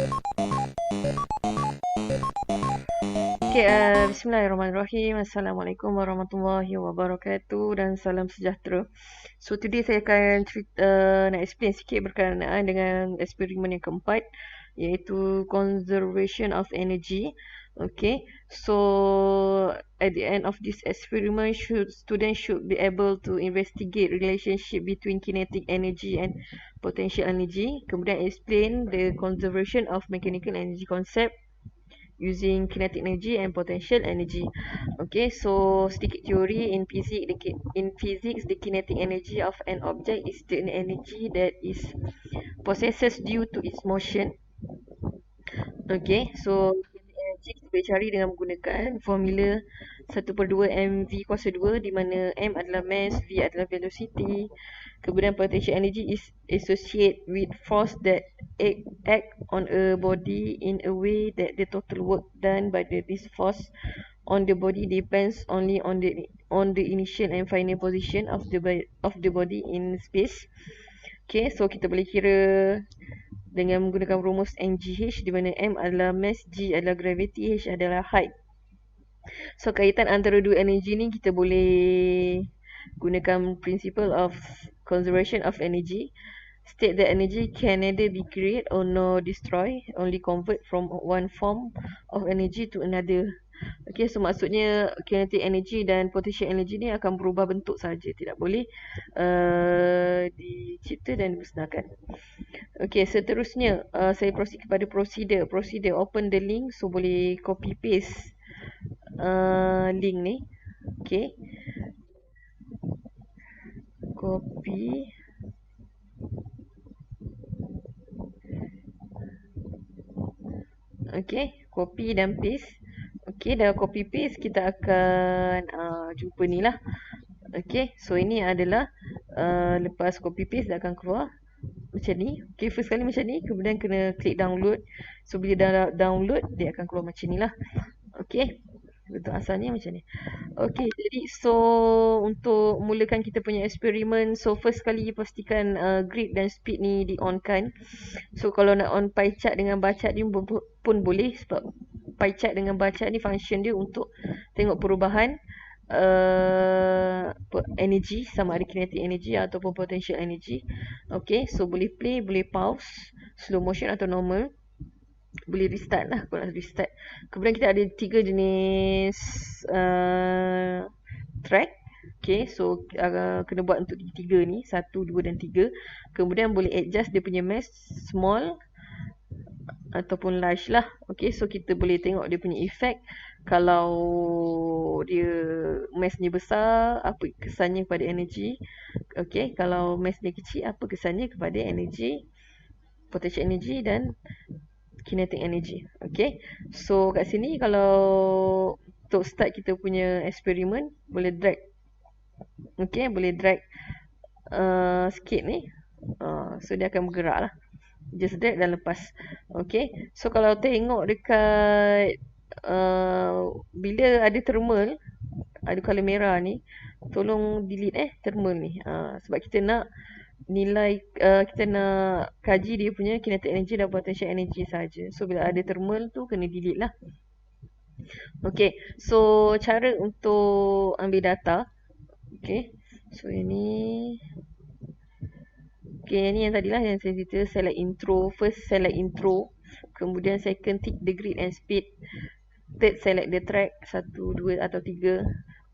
Okay, Bismillahirrahmanirrahim. Assalamualaikum warahmatullahi wabarakatuh dan salam sejahtera. So today saya akan nak explain sikit berkenaan dengan eksperimen yang keempat, iaitu conservation of energy. Okay, so at the end of this experiment, students should be able to investigate relationship between kinetic energy and potential energy. Kemudian explain the conservation of mechanical energy concept using kinetic energy and potential energy. Okay, so sedikit teori in physics, the kinetic energy of an object is the energy that is possesses due to its motion. Okay, so kinetic energy kita boleh cari dengan menggunakan formula 1/2 mv kuasa 2, di mana m adalah mass, v adalah velocity. Kemudian potential energy is associated with force that act on a body in a way that the total work done by this force on the body depends only on the initial and final position of the body in space. Okay, so kita boleh kira dengan menggunakan rumus mgh, di mana m adalah mass, g adalah gravity, h adalah height. So kaitan antara dua energi ni kita boleh gunakan principle of conservation of energy. State that energy can neither be created or nor destroyed, only convert from one form of energy to another. Okay, so maksudnya kinetic energy dan potential energy ni akan berubah bentuk saja, tidak boleh dicipta dan dimusnahkan. Okay, seterusnya saya proceed kepada procedure. Open the link, so boleh copy paste link ni. Okay, copy. Okay, copy dan paste. Okay, dah copy paste, kita akan jumpa ni lah. Okay, so ini adalah lepas copy paste dah akan keluar macam ni. Okay, first kali macam ni, kemudian kena klik download. So bila dah download, dia akan keluar macam ni lah. Okay, bentuk asalnya macam ni. Okay, jadi so untuk mulakan kita punya eksperimen, so first kali pastikan grid dan speed ni di on kan. So kalau nak on pie chart dengan bar chart ni pun boleh, sebab pie chart dengan bar chart ni function dia untuk tengok perubahan energy, sama ada kinetic energy ataupun potential energy. Okay, so boleh play, boleh pause, slow motion atau normal. Boleh restart lah kalau nak restart. Kemudian kita ada 3 jenis track. Okay, so kena buat untuk 3 ni, 1, 2 dan 3. Kemudian boleh adjust dia punya mass, small ataupun large lah. Okay, so kita boleh tengok dia punya effect. Kalau dia mass ni besar, apa kesannya kepada energy. Okay, kalau mass ni kecil, apa kesannya kepada energy, potential energy dan kinetic energy. Okay, so kat sini kalau untuk start kita punya eksperimen, boleh drag. Okay, boleh drag sikit ni. So dia akan bergerak lah. Just drag dan lepas. Okay, so kalau tengok dekat bila ada thermal, ada colour merah ni, tolong delete thermal ni. Sebab kita nak nilai, kita nak kaji dia punya kinetic energy dan potential energy saja. So bila ada thermal tu kena delete lah. Okay, so cara untuk ambil data. Okay, so ini. Okay, ni yang tadilah yang saya cerita, select intro. First select intro, kemudian second tick the grid and speed, third select the track 1, 2 atau 3,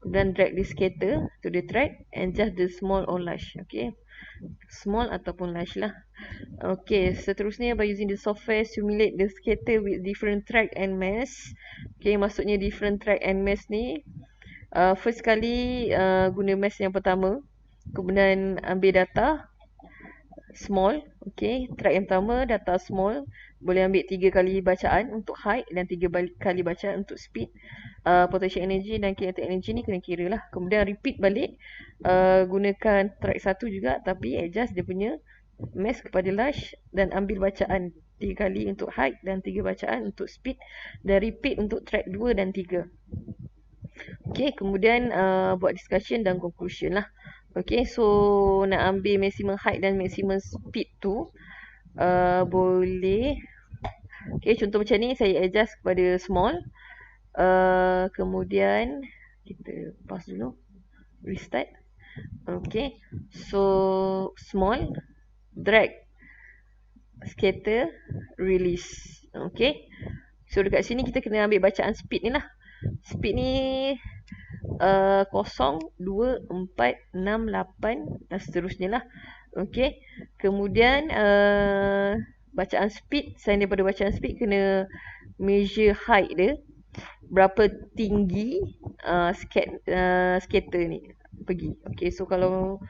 kemudian drag the scatter to the track and just the small or large. Okay, small ataupun large lah. Okay, seterusnya by using the software, simulate the scatter with different track and mass. Okay, maksudnya different track and mass ni, first kali guna mass yang pertama, kemudian ambil data small. Okay, track yang pertama data small, boleh ambil 3 kali bacaan untuk height dan 3 kali bacaan untuk speed. Potential energy dan kinetic energy ni kena kira lah. Kemudian repeat balik, gunakan track 1 juga, tapi adjust dia punya mass kepada large dan ambil bacaan 3 kali untuk height dan 3 bacaan untuk speed, dan repeat untuk track 2 dan 3. Okay, kemudian buat discussion dan conclusion lah. Okay, so nak ambil maximum height dan maximum speed tu, boleh Okay, contoh macam ni saya adjust kepada small. Kemudian kita pause dulu, restart. Okay, so small, drag, scatter, release. Okay, so dekat sini kita kena ambil bacaan speed ni lah. Speed ni 0, 2, 4, 6, 8 dan seterusnya lah. Okay, kemudian bacaan speed, selain daripada bacaan speed, kena measure height dia, berapa tinggi scatter ni pergi. Okay, so kalau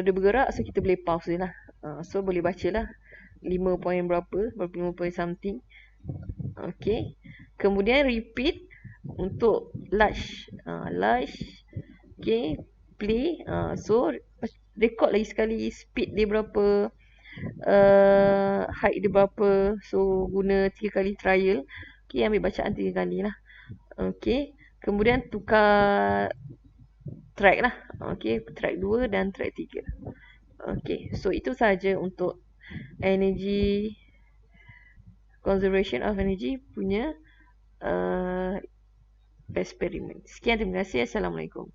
dia bergerak, so kita boleh pause dia lah. So boleh baca lah 5 point berapa 5 point something. Okay, kemudian repeat untuk large. Okay, play. So record lagi sekali speed dia berapa, height dia berapa. So guna 3 kali trial. Okay, ambil bacaan 3 kali lah. Okay, kemudian tukar track lah. Okay, track 2 dan track 3. Okay, so itu sahaja untuk energy, conservation of energy punya eksperimen. Sekian, terima kasih. Assalamualaikum.